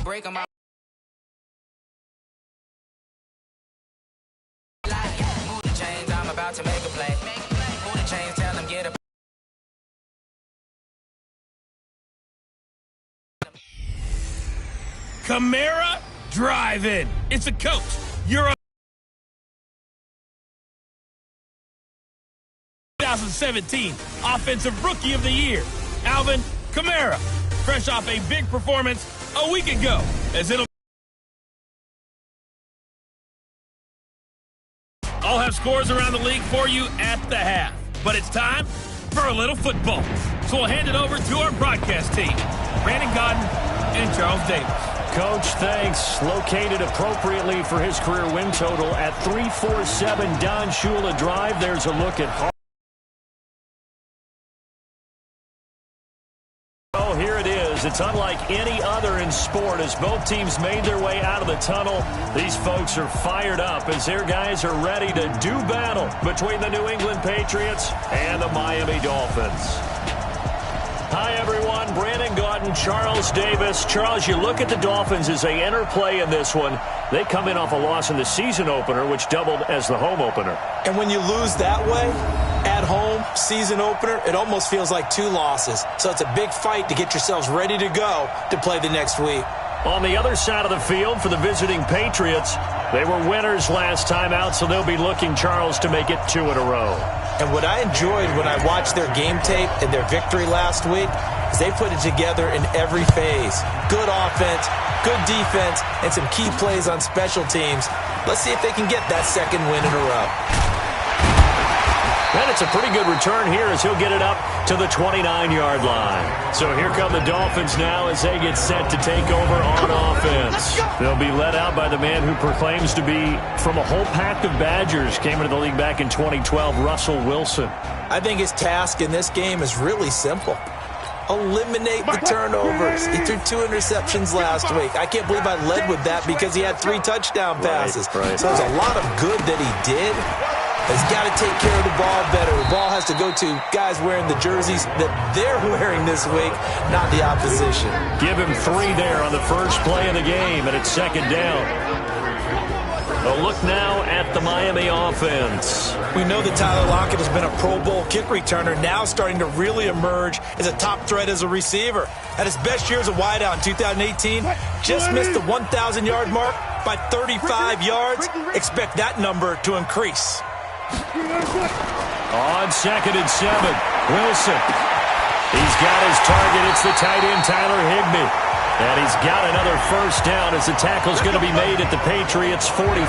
break them out. Move the chains, I'm about to make a play. Move the chains, tell them get up. Camara Drive-In. It's a coach. You're a 2017 Offensive Rookie of the Year, Alvin Kamara, fresh off a big performance a week ago, as I'll have scores around the league for you at the half. But it's time for a little football. So we'll hand it over to our broadcast team, Brandon Godden and Charles Davis. Coach, thanks. Located appropriately for his career win total at 347 Don Shula Drive. There's a look at here it is. It's unlike any other in sport as both teams made their way out of the tunnel. These folks are fired up as their guys are ready to do battle between the New England Patriots and the Miami Dolphins. Hi, everyone. Brandon Godden, Charles Davis. Charles, you look at the Dolphins as they enter play in this one. They come in off a loss in the season opener, which doubled as the home opener. And when you lose that way, at home, season opener, it almost feels like two losses. So it's a big fight to get yourselves ready to go to play the next week. On the other side of the field for the visiting Patriots, they were winners last time out, so they'll be looking, Charles, to make it 2 in a row. And what I enjoyed when I watched their game tape and their victory last week is they put it together in every phase. Good offense, good defense, and some key plays on special teams. Let's see if they can get that second win in a row. And it's a pretty good return here as he'll get it up to the 29-yard line. So here come the Dolphins now as they get set to take over on offense. They'll be led out by the man who proclaims to be from a whole pack of Badgers. Came into the league back in 2012, Russell Wilson. I think his task in this game is really simple. Eliminate the turnovers. He threw 2 interceptions last week. I can't believe I led with that because he had 3 touchdown passes. Right. So there's a lot of good that he did. He's got to take care of the ball better. The ball has to go to guys wearing the jerseys that they're wearing this week, not the opposition. Give him 3 there on the first play of the game, and it's second down. A look now at the Miami offense. We know that Tyler Lockett has been a Pro Bowl kick returner, now starting to really emerge as a top threat as a receiver. At his best year as a wideout in 2018, just missed the 1,000-yard mark by 35 yards. Expect that number to increase. On 2nd and 7, Wilson. He's got his target. It's the tight end, Tyler Higbee. And he's got another first down as the tackle's going to be made at the Patriots' 43.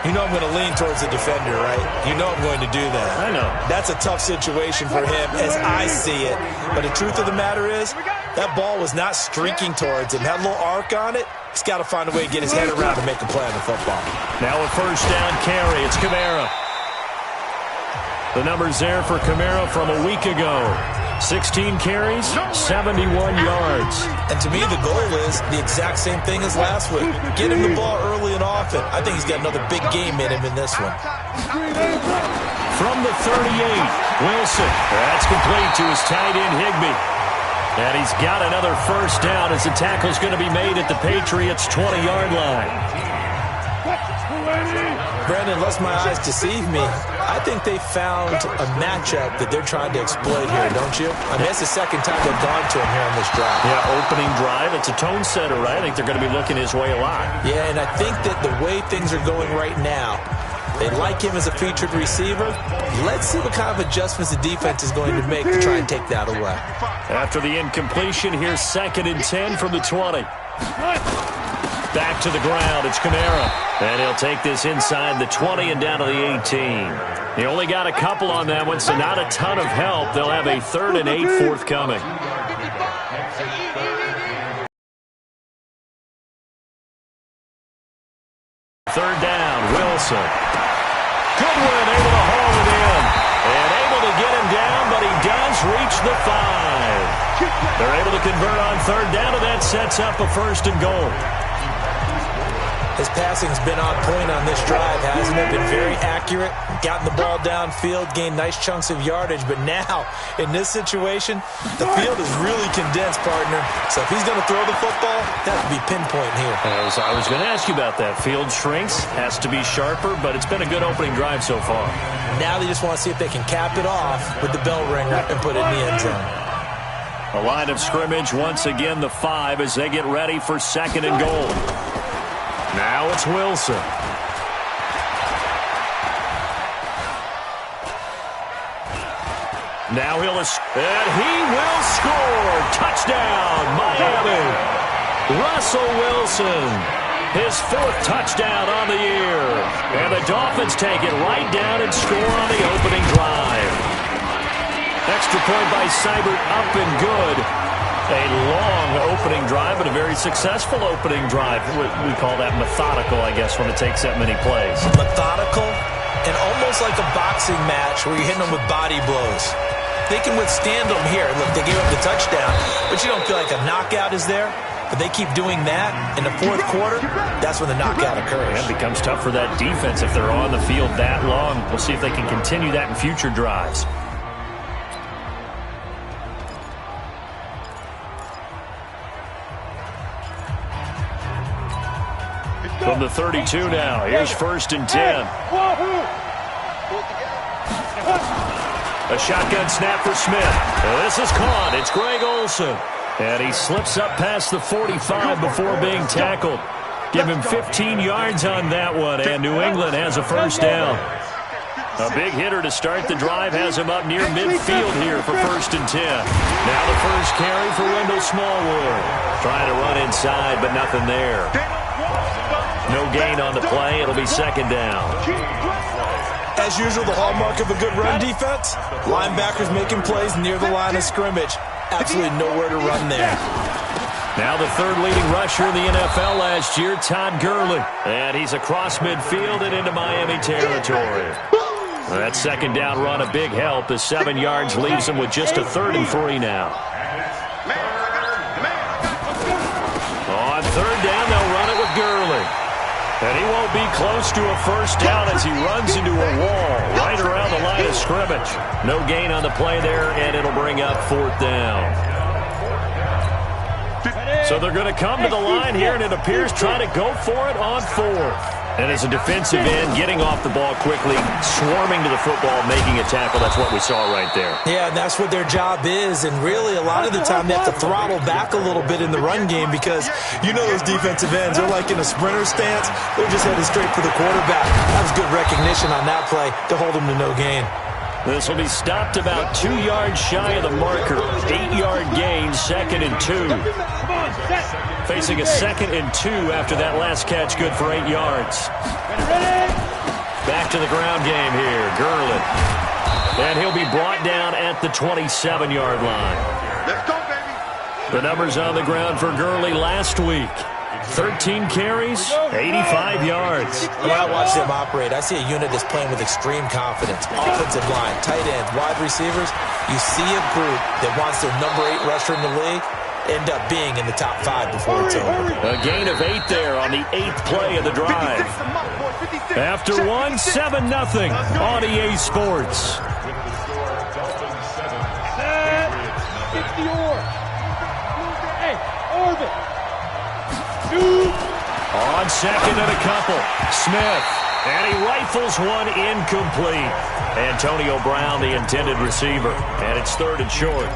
You know I'm going to lean towards the defender, right? You know I'm going to do that. I know. That's a tough situation for him as I see it. But the truth of the matter is, that ball was not streaking towards him. Had a little arc on it. He's got to find a way to get his head around and make a play on the football. Now a first down carry. It's Kamara. The numbers there for Kamara from a week ago. 16 carries, 71 yards. And to me, the goal is the exact same thing as last week. Get him the ball early and often. I think he's got another big game in him in this one. From the 38, Wilson. That's complete to his tight end, Higbee. And he's got another first down as the tackle's going to be made at the Patriots' 20-yard line. Brandon, lest my eyes deceive me, I think they found a matchup that they're trying to exploit here, don't you? I mean, that's the second time they've gone to him here on this drive. Yeah, opening drive. It's a tone setter, right? I think they're going to be looking his way a lot. Yeah, and I think that the way things are going right now, they like him as a featured receiver. Let's see what kind of adjustments the defense is going to make to try and take that away. After the incompletion, here's 2nd and 10 from the 20. Back to the ground, it's Kamara. And he'll take this inside the 20 and down to the 18. He only got a couple on that one, so not a ton of help. They'll have a 3rd and 8 forthcoming. Third down, Wilson. Goodwin able to haul it in. And able to get him down, but he does reach the 5. They're able to convert on 3rd down, and that sets up a 1st and goal. His passing's been on point on this drive, hasn't it? Been very accurate, gotten the ball downfield, gained nice chunks of yardage. But now, in this situation, the field is really condensed, partner. So if he's going to throw the football, that would be pinpoint here. I was going to ask you about that. Field shrinks, has to be sharper, but it's been a good opening drive so far. Now they just want to see if they can cap it off with the bell ringer and put it in the end zone. A line of scrimmage, once again the 5 as they get ready for 2nd and goal. Now it's Wilson. Now and he will score. Touchdown, Miami. Russell Wilson, his 4th touchdown on the year. And the Dolphins take it right down and score on the opening drive. Extra point by Seibert, up and good. A long opening drive, but a very successful opening drive. We call that methodical, I guess, when it takes that many plays. Methodical and almost like a boxing match where you're hitting them with body blows. They can withstand them here. Look, they gave up the touchdown, but you don't feel like a knockout is there. But they keep doing that in the 4th quarter, that's when the knockout occurs. It becomes tough for that defense if they're on the field that long. We'll see if they can continue that in future drives. From the 32 now, here's 1st and 10. A shotgun snap for Smith. This is caught. It's Greg Olsen. And he slips up past the 45 before being tackled. Give him 15 yards on that one, and New England has a 1st down. A big hitter to start the drive has him up near midfield here for 1st and 10. Now the first carry for Wendell Smallwood. Trying to run inside, but nothing there. No gain on the play. It'll be 2nd down. As usual, the hallmark of a good run defense, linebackers making plays near the line of scrimmage. Absolutely nowhere to run there. Now the 3rd leading rusher in the NFL last year, Todd Gurley. And he's across midfield and into Miami territory. That 2nd down run, a big help. The 7 yards leaves him with just a 3rd and 3 now. On 3rd down, they'll run it with Gurley. And he won't be close to a 1st down as he runs into a wall right around the line of scrimmage. No gain on the play there, and it'll bring up 4th down. So they're going to come to the line here, and it appears trying to go for it on 4th. And as a defensive end, getting off the ball quickly, swarming to the football, making a tackle, that's what we saw right there. Yeah, and that's what their job is. And really, a lot of the time, they have to throttle back a little bit in the run game because you know those defensive ends, they're like in a sprinter stance. They're just headed straight for the quarterback. That was good recognition on that play to hold him to no gain. This will be stopped about 2 yards shy of the marker. 8-yard gain, 2nd and 2. Facing a 2nd and 2 after that last catch, good for 8 yards. Back to the ground game here, Gurley. And he'll be brought down at the 27-yard line. Let's go, baby. The numbers on the ground for Gurley last week. 13 carries, 85 yards. When I watch them operate, I see a unit that's playing with extreme confidence. Offensive line, tight ends, wide receivers. You see a group that wants their number 8 rusher in the league end up being in the top 5 before it's over. A gain of 8 there on the 8th play of the drive. After 1, 7-0 on EA Sports. On 2nd and a couple, Smith, and he rifles one incomplete. Antonio Brown, the intended receiver, and it's 3rd and short.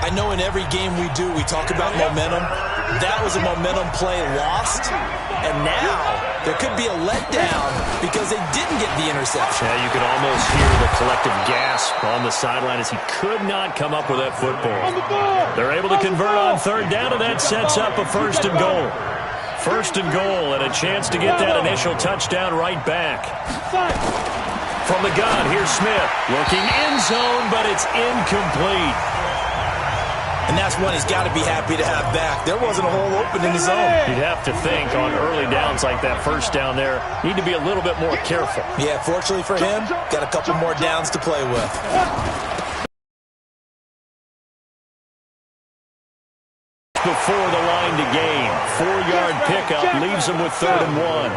I know in every game we do, we talk about momentum. That was a momentum play lost, and now there could be a letdown because they didn't get the interception. Yeah, you could almost hear the collective gasp on the sideline as he could not come up with that football. They're able to convert on 3rd down, and that sets up a 1st and goal. 1st and goal, and a chance to get that initial touchdown right back. From the gun, here's Smith. Looking end zone, but it's incomplete. And that's one he's got to be happy to have back. There wasn't a hole open in the zone. You'd have to think on early downs like that 1st down there, need to be a little bit more careful. Yeah, fortunately for him, got a couple more downs to play with. Before the line to gain. 4-yard pickup leaves them with 3rd and 1.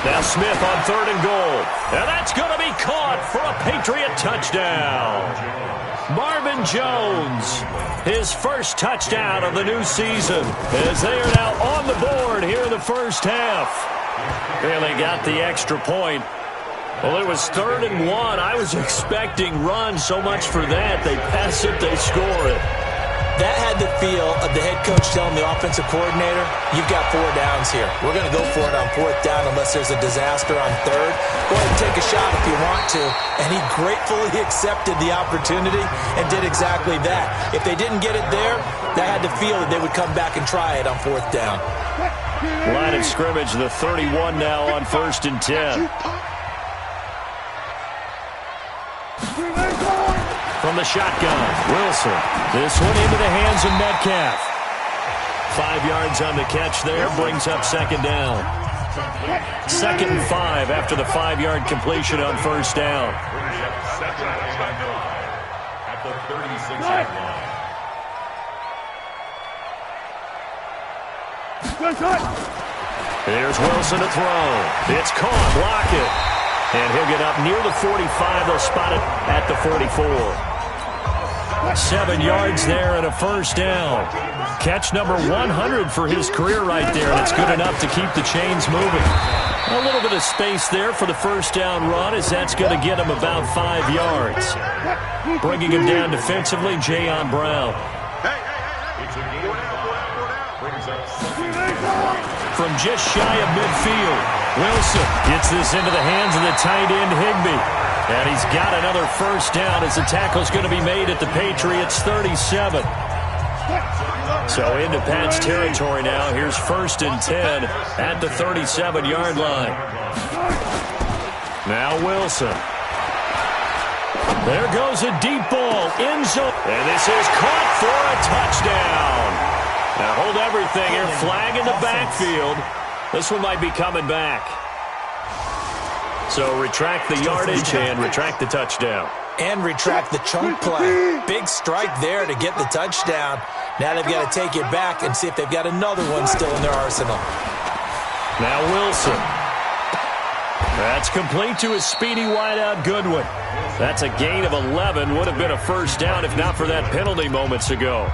Now Smith on 3rd and goal. And that's going to be caught for a Patriot touchdown. Marvin Jones, his first touchdown of the new season, as they are now on the board here in the first half. And they got the extra point. Well, it was 3rd and 1. I was expecting run, so much for that. They pass it, they score it. That had the feel of the head coach telling the offensive coordinator, you've got 4 downs here. We're going to go for it on 4th down unless there's a disaster on 3rd. Go ahead and take a shot if you want to. And he gratefully accepted the opportunity and did exactly that. If they didn't get it there, they had the feel that they would come back and try it on 4th down. Line of scrimmage, the 31 now on 1st and 10. From the shotgun, Wilson. This one into the hands of Metcalf. 5 yards on the catch there, brings up 2nd down. 2nd and 5 after the 5-yard completion on 1st down. At the 36-yard line. Here's Wilson to throw. It's caught, block it. And he'll get up near the 45. They'll spot it at the 44. 7 yards there and a 1st down. Catch number 100 for his career right there, and it's good enough to keep the chains moving. A little bit of space there for the 1st down run, as that's going to get him about 5 yards. Bringing him down defensively, Jayon Brown. From just shy of midfield, Wilson gets this into the hands of the tight end, Higbee. And he's got another 1st down as the tackle's going to be made at the Patriots' 37. So into Pat's territory now. Here's 1st and 10 at the 37-yard line. Now Wilson. There goes a deep ball, end zone. And this is caught for a touchdown. Now hold everything here. Flag in the backfield. This one might be coming back. So retract the yardage and retract the touchdown. And retract the chunk play. Big strike there to get the touchdown. Now they've got to take it back and see if they've got another one still in their arsenal. Now Wilson. That's complete to his speedy wideout Goodwin. That's a gain of 11. Would have been a 1st down if not for that penalty moments ago.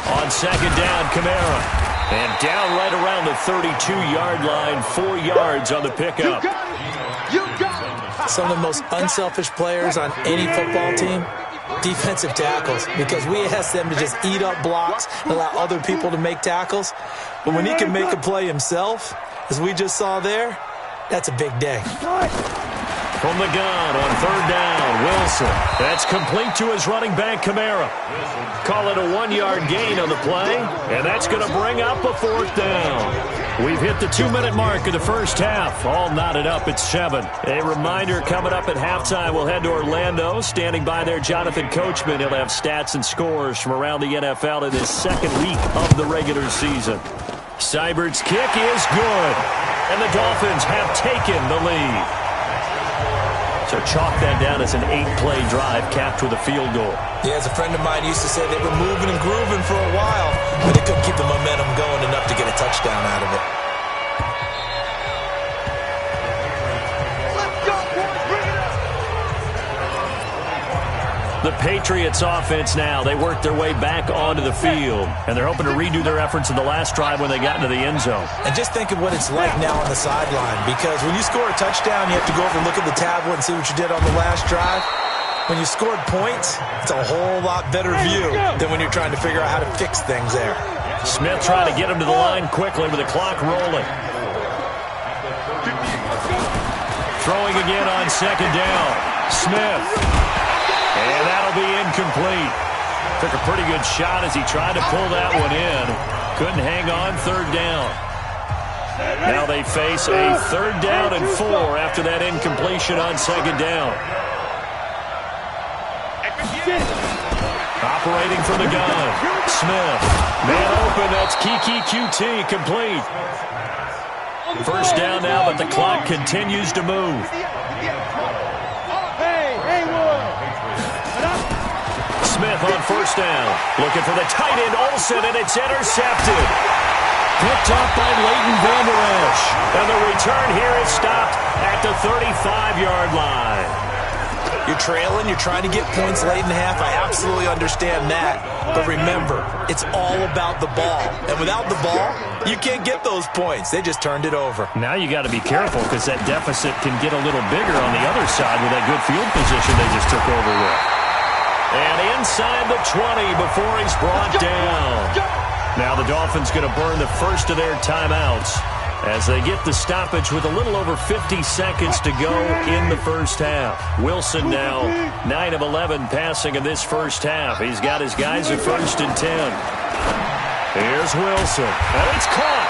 On 2nd down, Kamara. And down right around the 32-yard line, 4 yards on the pickup. Some of the most unselfish players on any football team, defensive tackles, because we ask them to just eat up blocks and allow other people to make tackles. But when he can make a play himself, as we just saw there, that's a big day. From the gun on 3rd down, Wilson. That's complete to his running back, Kamara. Call it a 1-yard gain on the play, and that's going to bring up a 4th down. We've hit the 2-minute mark of the first half. All knotted up at 7. A reminder, coming up at halftime, we'll head to Orlando. Standing by there, Jonathan Coachman. He'll have stats and scores from around the NFL in his 2nd week of the regular season. Seibert's kick is good, and the Dolphins have taken the lead. So chalk that down as an 8-play drive capped with a field goal. Yeah, as a friend of mine used to say, they were moving and grooving for a while, but they couldn't keep the momentum going enough to get a touchdown out of it. Let's go, boys. Bring it up. The Patriots offense now, they work their way back onto the field, and they're hoping to redo their efforts in the last drive when they got into the end zone. And just think of what it's like now on the sideline, because when you score a touchdown, you have to go over and look at the tablet and see what you did on the last drive. When you scored points, it's a whole lot better view than when you're trying to figure out how to fix things there. Smith trying to get him to the line quickly with the clock rolling. Throwing again on 2nd down. Smith. And that'll be incomplete. Took a pretty good shot as he tried to pull that one in. Couldn't hang on 3rd down. Now they face a 3rd down and 4 after that incompletion on 2nd down. Operating from the gun. Smith. Man open. That's Kiki QT complete. First down now, but the clock continues to move. Smith on first down. Looking for the tight end, Olsen, and it's intercepted. Picked up by Leighton Vander Esch. And the return here is stopped at the 35-yard line. You're trailing, you're trying to get points late in the half. I absolutely understand that. But remember, it's all about the ball. And without the ball, you can't get those points. They just turned it over. Now you got to be careful because that deficit can get a little bigger on the other side with that good field position they just took over with. And inside the 20 before he's brought down. Now the Dolphins going to burn the first of their timeouts as they get the stoppage with a little over 50 seconds to go in the first half. Wilson now 9 of 11 passing in this first half. He's got his guys at 1st and 10. Here's Wilson. And it's caught.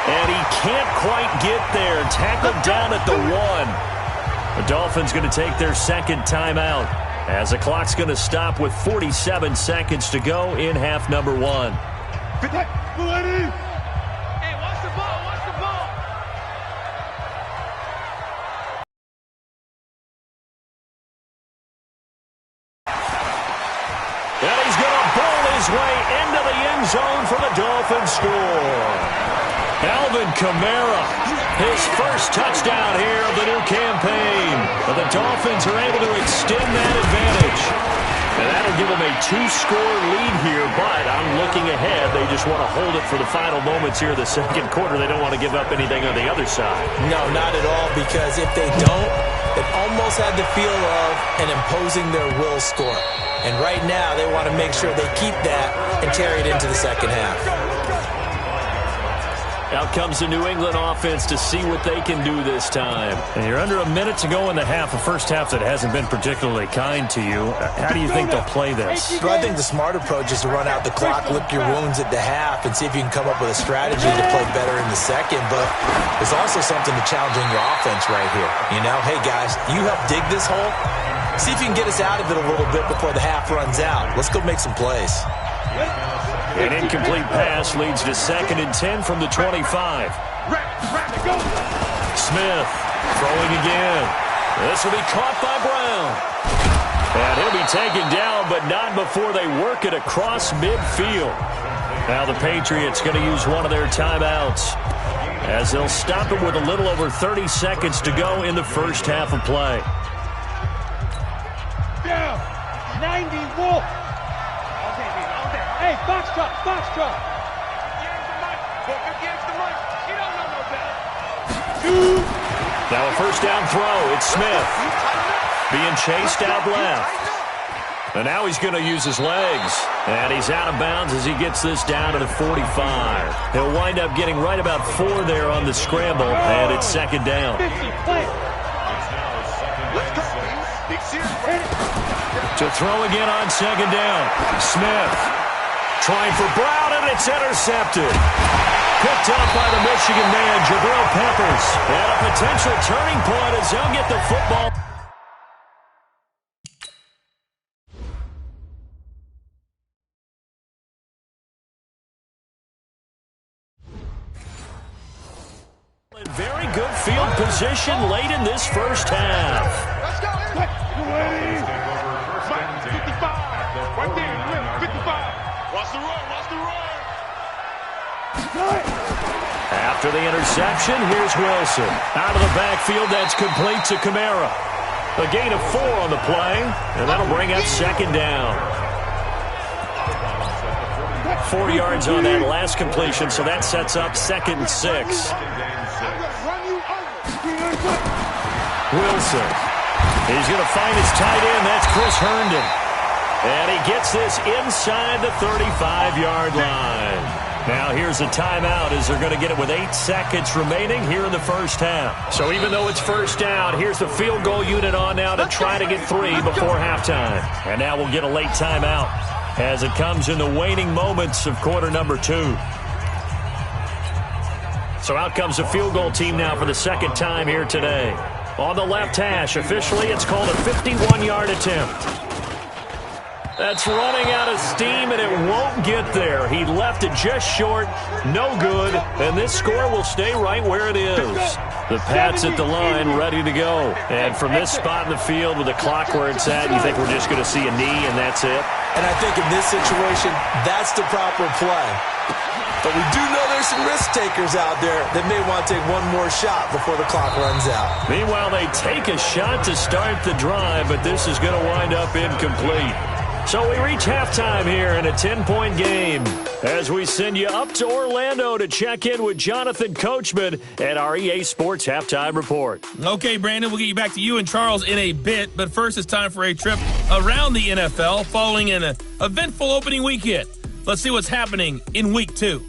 And he can't quite get there. Tackled down at the 1. The Dolphins going to take their second timeout as the clock's going to stop with 47 seconds to go in half number 1. And he's going to bowl his way into the end zone for the Dolphins score. Alvin Kamara, his first touchdown here of the new campaign. But the Dolphins are able to extend that advantage. And that'll give them a 2-score lead here, but I'm looking ahead. They just want to hold it for the final moments here of the second quarter. They don't want to give up anything on the other side. No, not at all, because if they don't, it almost had the feel of an imposing their will score. And right now, they want to make sure they keep that and carry it into the second half. Out comes the New England offense to see what they can do this time. And you're under a minute to go in the half, a first half that hasn't been particularly kind to you. How do you think they'll play this? Well, I think the smart approach is to run out the clock, lick your wounds at the half, and see if you can come up with a strategy to play better in the second. But there's also something to challenging your offense right here. You know, hey, guys, you help dig this hole. See if you can get us out of it a little bit before the half runs out. Let's go make some plays. An incomplete pass leads to 2nd and 10 from the 25. Smith throwing again. This will be caught by Brown. And he'll be taken down, but not before they work it across midfield. Now the Patriots going to use one of their timeouts as they'll stop it with a little over 30 seconds to go in the first half of play. 90 Wolf. Hey, box truck, box truck. Now a first down throw. It's Smith being chased out left. And now he's going to use his legs. And he's out of bounds as he gets this down to the 45. He'll wind up getting right about 4 there on the scramble, and it's 2nd down. To throw again on 2nd down. Smith trying for Brown, and it's intercepted. Picked up by the Michigan man, Jabril Peppers. And a potential turning point as they'll get the football. Very good field position late in this first half. Let's go. 55. Right there, 55. Watch the run, watch the run. After the interception, here's Wilson. Out of the backfield, that's complete to Kamara. A gain of 4 on the play, and that'll bring up 2nd down. 4 yards on that last completion, so that sets up 2nd and 6. Wilson. He's going to find his tight end. That's Chris Herndon. And he gets this inside the 35-yard line. Now here's a timeout as they're going to get it with 8 seconds remaining here in the first half. So even though it's first down, here's the field goal unit on now to try to get 3 before halftime. And now we'll get a late timeout as it comes in the waning moments of quarter number 2. So out comes the field goal team now for the second time here today. On the left hash, officially it's called a 51-yard attempt. That's running out of steam, and it won't get there. He left it just short, no good, and this score will stay right where it is. The Pats at the line, ready to go. And from this spot in the field with the clock where it's at, you think we're just going to see a knee and that's it? And I think in this situation, that's the proper play. But we do know there's some risk takers out there that may want to take one more shot before the clock runs out. Meanwhile, they take a shot to start the drive, but this is going to wind up incomplete. So we reach halftime here in a 10-point game as we send you up to Orlando to check in with Jonathan Coachman at our EA Sports Halftime Report. Okay, Brandon, we'll get you back to you and Charles in a bit, but first it's time for a trip around the NFL following an eventful opening weekend. Let's see what's happening in Week 2.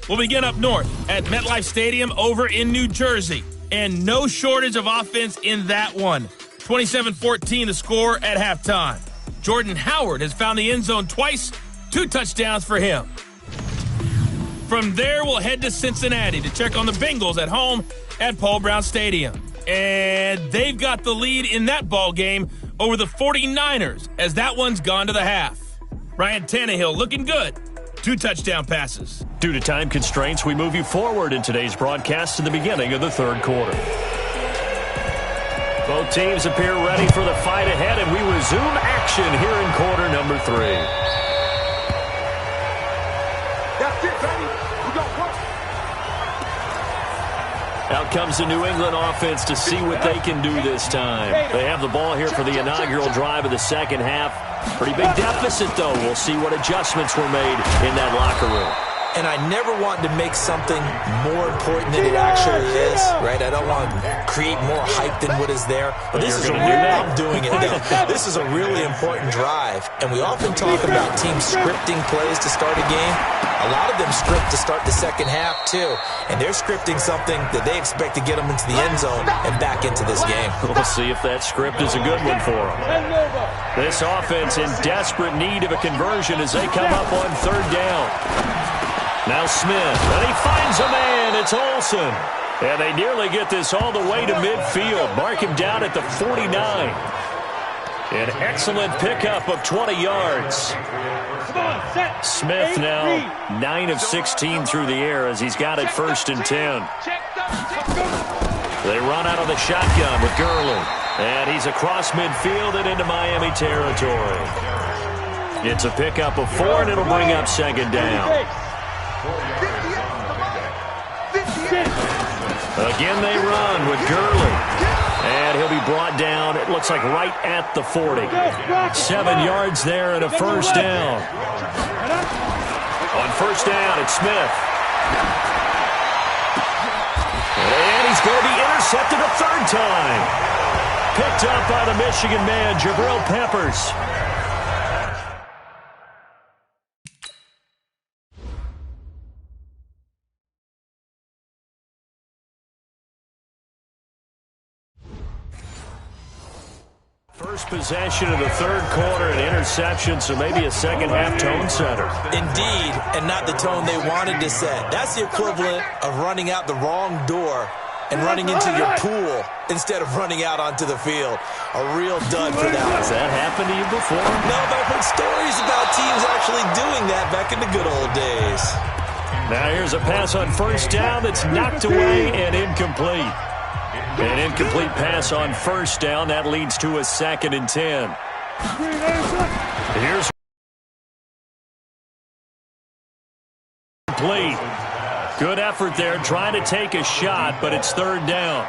We'll begin up north at MetLife Stadium over in New Jersey, and no shortage of offense in that one. 27-14 the score at halftime. Jordan Howard has found the end zone twice, 2 touchdowns for him. From there, we'll head to Cincinnati to check on the Bengals at home at Paul Brown Stadium. And they've got the lead in that ball game over the 49ers as that one's gone to the half. Ryan Tannehill looking good, 2 touchdown passes. Due to time constraints, we move you forward in today's broadcast to the beginning of the third quarter. Both teams appear ready for the fight ahead, and we resume action here in quarter number 3. That's it, baby. We got work. Out comes the New England offense to see what they can do this time. They have the ball here for the inaugural drive of the second half. Pretty big deficit, though. We'll see what adjustments were made in that locker room. And I never want to make something more important than it actually is, right? I don't want to create more hype than what is there. But this is I'm doing it. This is a really important drive. And we often talk about teams scripting plays to start a game. A lot of them script to start the second half, too. And they're scripting something that they expect to get them into the end zone and back into this game. We'll see if that script is a good one for them. This offense in desperate need of a conversion as they come up on third down. Now Smith, and he finds a man. It's Olsen. And they nearly get this all the way to midfield. Mark him down at the 49. An excellent pickup of 20 yards. Smith now 9 of 16 through the air as he's got it 1st and 10. They run out of the shotgun with Gurley. And he's across midfield and into Miami territory. It's a pickup of 4, and it'll bring up 2nd down. Again they run with Gurley. And he'll be brought down, it looks like right at the 40. 7 yards there and a 1st down. On 1st down, it's Smith. And he's going to be intercepted a 3rd time. Picked up by the Michigan man, Jabril Peppers. First possession of the third quarter, an interception, so maybe a second half tone setter. Indeed, and not the tone they wanted to set. That's the equivalent of running out the wrong door and running into your pool instead of running out onto the field. A real dud for that. Has that happened to you before? No, but I've heard stories about teams actually doing that back in the good old days. Now here's a pass on 1st down that's knocked away and incomplete. An incomplete pass on 1st down. That leads to a 2nd and 10. Here's complete. Good effort there, trying to take a shot, but it's 3rd down.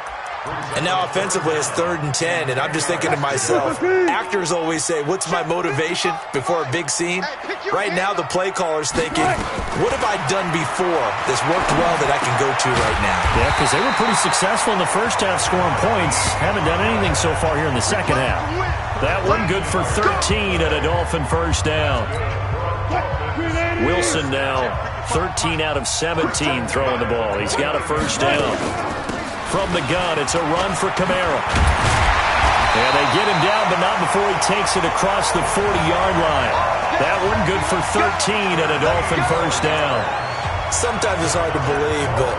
And now offensively it's 3rd and 10, and I'm just thinking to myself, actors always say, what's my motivation before a big scene? Right now the play caller's thinking, what have I done before that's worked well that I can go to right now? Yeah, because they were pretty successful in the first half scoring points. Haven't done anything so far here in the second half. That one good for 13 at a Dolphin 1st down. Wilson now 13 out of 17 throwing the ball. He's got a 1st down. From the gun, it's a run for Kamara. And they get him down, but not before he takes it across the 40-yard line. That one good for 13 at a Dolphin 1st down. Sometimes it's hard to believe, but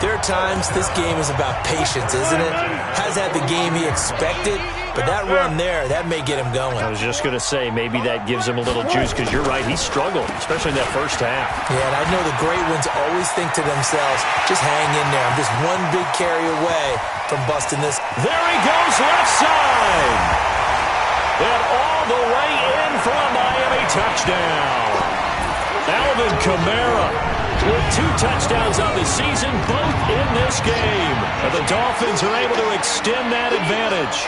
There are times this game is about patience, isn't it? Has had the game he expected, but that run there, that may get him going. I was just going to say, maybe that gives him a little juice, because you're right, he struggled, especially in that first half. Yeah, and I know the great ones always think to themselves, just hang in there. I'm just one big carry away from busting this. There he goes, left side. And all the way in for a Miami touchdown. Alvin Kamara with 2 touchdowns on the season, both in this game. And the Dolphins are able to extend that advantage.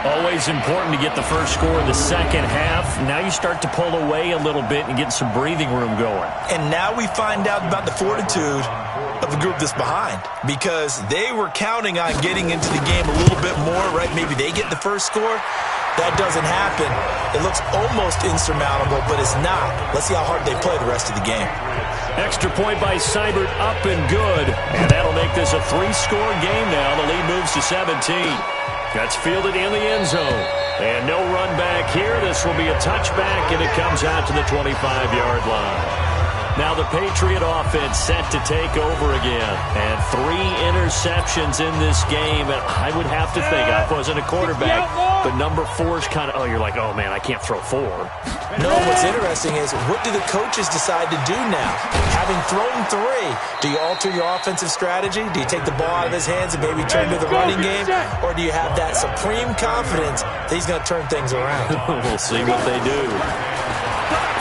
Always important to get the first score in the second half. Now you start to pull away a little bit and get some breathing room going. And now we find out about the fortitude of the group that's behind, because they were counting on getting into the game a little bit more, right? Maybe they get the first score. That doesn't happen. It looks almost insurmountable, but it's not. Let's see how hard they play the rest of the game. Extra point by Seibert, up and good. And that'll make this a 3-score game now. The lead moves to 17. That's fielded in the end zone. And no run back here. This will be a touchback, and it comes out to the 25-yard line. Now the Patriot offense set to take over again. And 3 interceptions in this game. And I would have to think, I wasn't a quarterback, but number 4 is kind of, you're like, oh, man, I can't throw 4. No, what's interesting is, what do the coaches decide to do now? Having thrown 3, do you alter your offensive strategy? Do you take the ball out of his hands and maybe turn to the running game? Or do you have that supreme confidence that he's going to turn things around? We'll see what they do.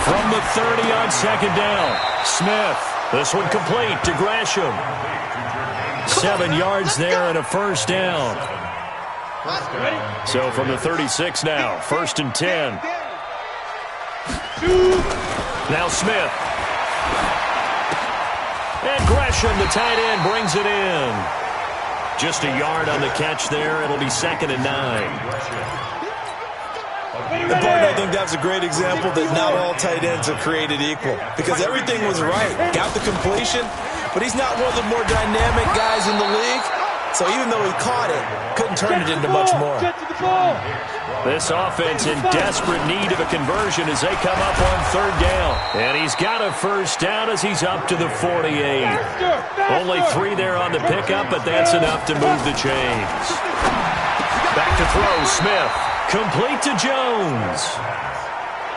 From the 30 on second down, Smith. This one complete to Gresham. 7 yards there and a first down. So from the 36 now, 1st and 10. Now Smith. And Gresham, the tight end, brings it in. Just a yard on the catch there. It'll be 2nd and 9. And Barton, I think that's a great example that not all tight ends are created equal, because everything was right. Got the completion, but he's not one of the more dynamic guys in the league. So even though he caught it, couldn't turn it into much more. This offense in desperate need of a conversion as they come up on 3rd down. And he's got a first down as he's up to the 48. Only 3 there on the pickup, but that's enough to move the chains. Back to throw, Smith. Complete to Jones.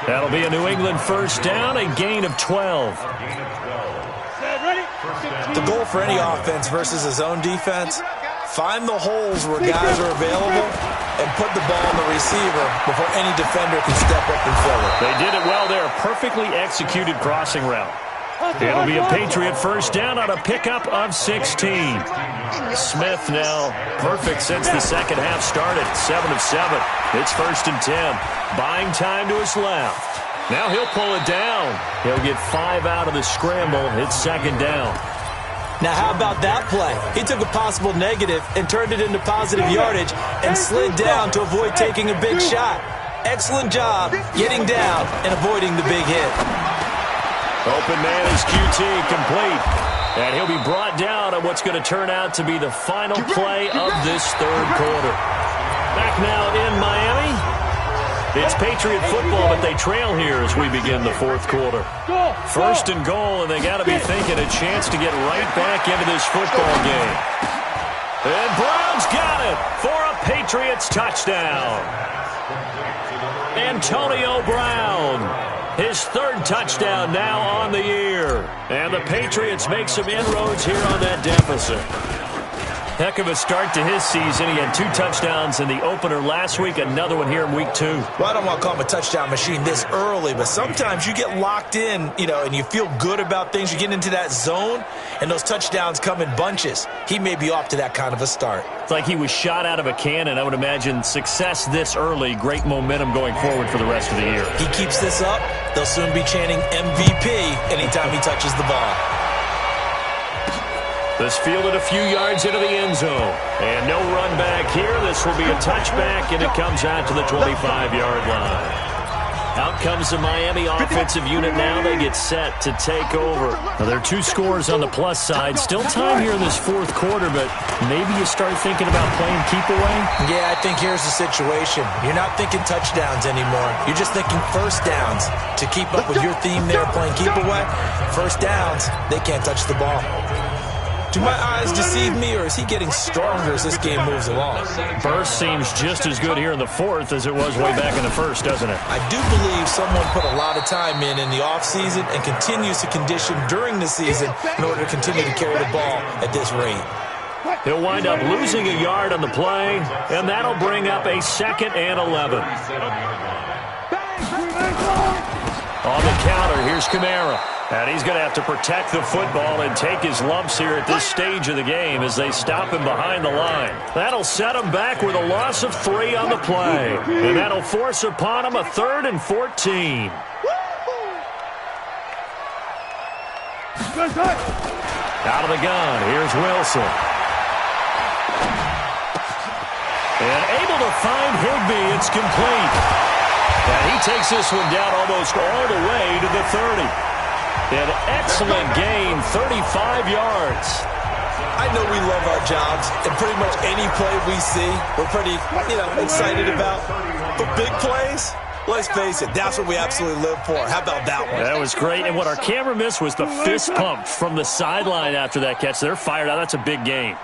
That'll be a New England first down, a gain of 12. The goal for any offense versus his own defense, find the holes where guys are available and put the ball on the receiver before any defender can step up and fill it. They did it well there. Perfectly executed crossing route. It'll be a Patriot first down on a pickup of 16. Smith now perfect since the second half started. 7 of 7. It's 1st and 10. Buying time to his left. Now he'll pull it down. He'll get 5 out of the scramble. It's 2nd down. Now how about that play? He took a possible negative and turned it into positive yardage and slid down to avoid taking a big shot. Excellent job getting down and avoiding the big hit. Open man is QT, complete. And he'll be brought down on what's going to turn out to be the final play of this 3rd quarter. Back now in Miami. It's Patriot football, but they trail here as we begin the 4th quarter. 1st and goal, and they got to be thinking a chance to get right back into this football game. And Brown's got it for a Patriots touchdown. Antonio Brown. His 3rd touchdown now on the year. And the Patriots make some inroads here on that deficit. Heck of a start to his season. He had 2 touchdowns in the opener last week, another one here in week 2. Well, I don't want to call him a touchdown machine this early, but sometimes you get locked in, and you feel good about things. You get into that zone, and those touchdowns come in bunches. He may be off to that kind of a start. It's like he was shot out of a cannon. I would imagine success this early, great momentum going forward for the rest of the year. He keeps this up, they'll soon be chanting MVP anytime he touches the ball. This fielded a few yards into the end zone. And no run back here. This will be a touchback, and it comes out to the 25-yard line. Out comes the Miami offensive unit now. They get set to take over. Now, there are 2 scores on the plus side. Still time here in this 4th quarter, but maybe you start thinking about playing keep away? Yeah, I think here's the situation. You're not thinking touchdowns anymore. You're just thinking first downs. To keep up with your theme there, playing keep away, first downs, they can't touch the ball. Do my eyes deceive me, or is he getting stronger as this game moves along? Burst seems just as good here in the fourth as it was way back in the first, doesn't it? I do believe someone put a lot of time in the offseason and continues to condition during the season in order to continue to carry the ball at this rate. He'll wind up losing a yard on the play, and that'll bring up a 2nd and 11. On the counter, here's Kamara. And he's going to have to protect the football and take his lumps here at this stage of the game as they stop him behind the line. That'll set him back with a loss of 3 on the play. And that'll force upon him a 3rd and 14. Out of the gun, here's Wilson. And able to find Higbee, it's complete. And he takes this one down almost all the way to the 30. An excellent gain, 35 yards. I know we love our jobs, and pretty much any play we see, we're pretty, excited about. But big plays, let's face it, that's what we absolutely live for. How about that one? That was great, and what our camera missed was the fist pump from the sideline after that catch. They're fired out. That's a big gain.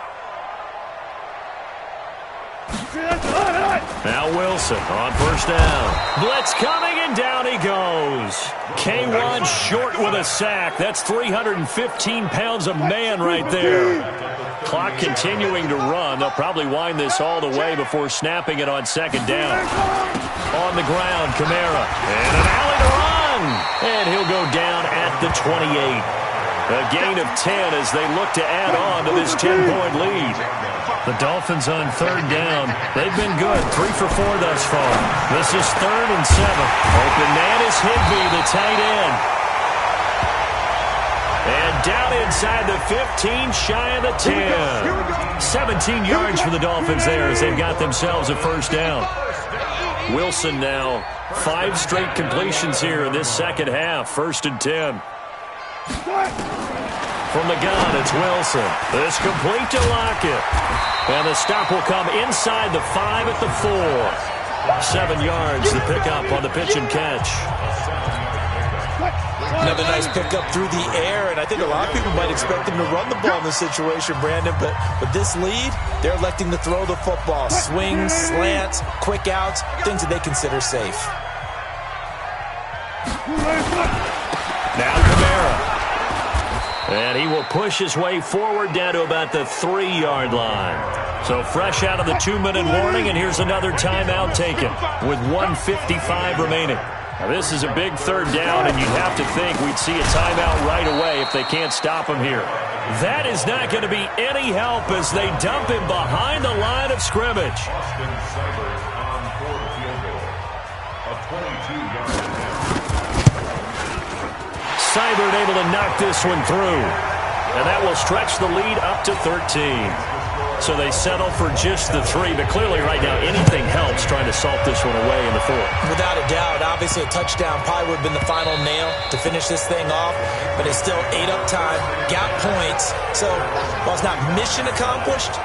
Now Wilson on first down. Blitz coming, and down he goes. K1 short with a sack. That's 315 pounds of man right there. Clock continuing to run. They'll probably wind this all the way before snapping it on 2nd down. On the ground, Kamara. And an alley to run. And he'll go down at the 28. A gain of 10 as they look to add on to this 10-point lead. The Dolphins on 3rd down. They've been good, 3 for 4 thus far. This is 3rd and 7. Open man is Higbee, the tight end. And down inside the 15, shy of the 10. 17 yards for the Dolphins there as they've got themselves a first down. Wilson now, 5 straight completions here in this second half. 1st and 10. From the gun, it's Wilson. It's complete to Lockett. And the stop will come inside the 5 at the 4. 7 yards, the pickup on the pitch and catch. Another nice pickup through the air, and I think a lot of people might expect them to run the ball in this situation, Brandon, but with this lead, they're electing to throw the football. Swings, slants, quick outs, things that they consider safe. Now Kamara. And he will push his way forward down to about the 3-yard line. So fresh out of the 2-minute warning, and here's another timeout taken with 1:55 remaining. Now this is a big 3rd down, and you'd have to think we'd see a timeout right away if they can't stop him here. That is not going to be any help as they dump him behind the line of scrimmage. Seibert able to knock this one through. And that will stretch the lead up to 13. So they settle for just the 3. But clearly right now anything helps trying to salt this one away in the 4th. Without a doubt, obviously a touchdown probably would have been the final nail to finish this thing off. But it's still ate up time, got points. So while it's not mission accomplished,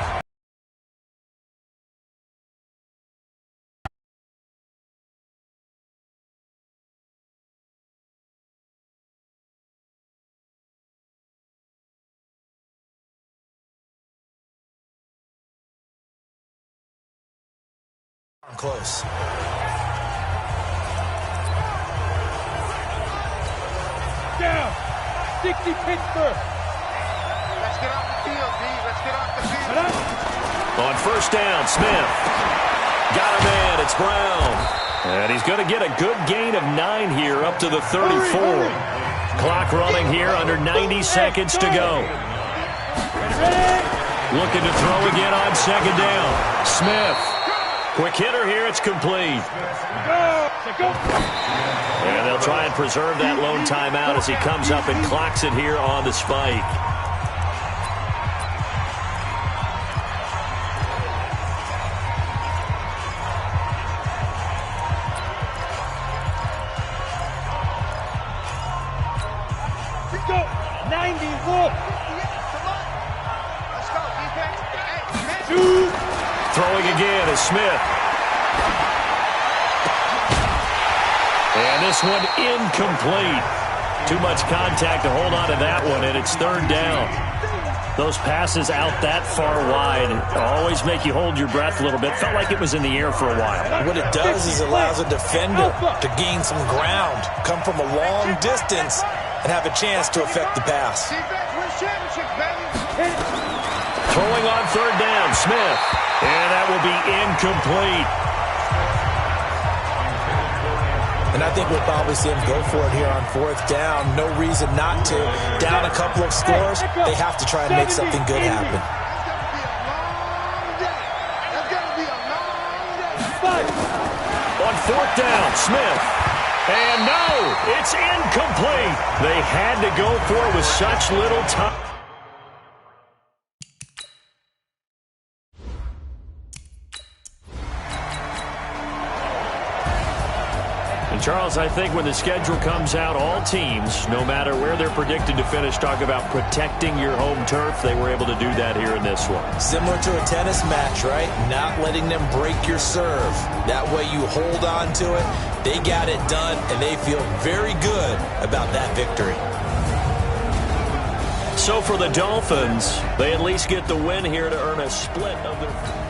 close. Down. 60 Pittsburgh. Let's get off the field, D. Let's get off the field. On first down, Smith. Got a man. It's Brown. And he's going to get a good gain of 9 here up to the 34. Clock running here under 90 seconds to go. Looking to throw again on 2nd down. Smith. Quick hitter here, it's complete. And they'll try and preserve that lone timeout as he comes up and clocks it here on the spike. Let's go. 90 Wolf. Let's go, defense. Throwing again is Smith. And this one incomplete. Too much contact to hold on to that one, and it's 3rd down. Those passes out that far wide always make you hold your breath a little bit. Felt like it was in the air for a while. What it does is it allows a defender to gain some ground, come from a long distance, and have a chance to affect the pass. Throwing on third down, Smith. And that will be incomplete. And I think we'll probably see him go for it here on fourth down. No reason not to. Down a couple of scores, they have to try and make something good happen. On fourth down, Smith. And no, it's incomplete. They had to go for it with such little time. Charles, I think when the schedule comes out, all teams, no matter where they're predicted to finish, talk about protecting your home turf. They were able to do that here in this one. Similar to a tennis match, right? Not letting them break your serve. That way you hold on to it. They got it done, and they feel very good about that victory. So for the Dolphins, they at least get the win here to earn a split of their...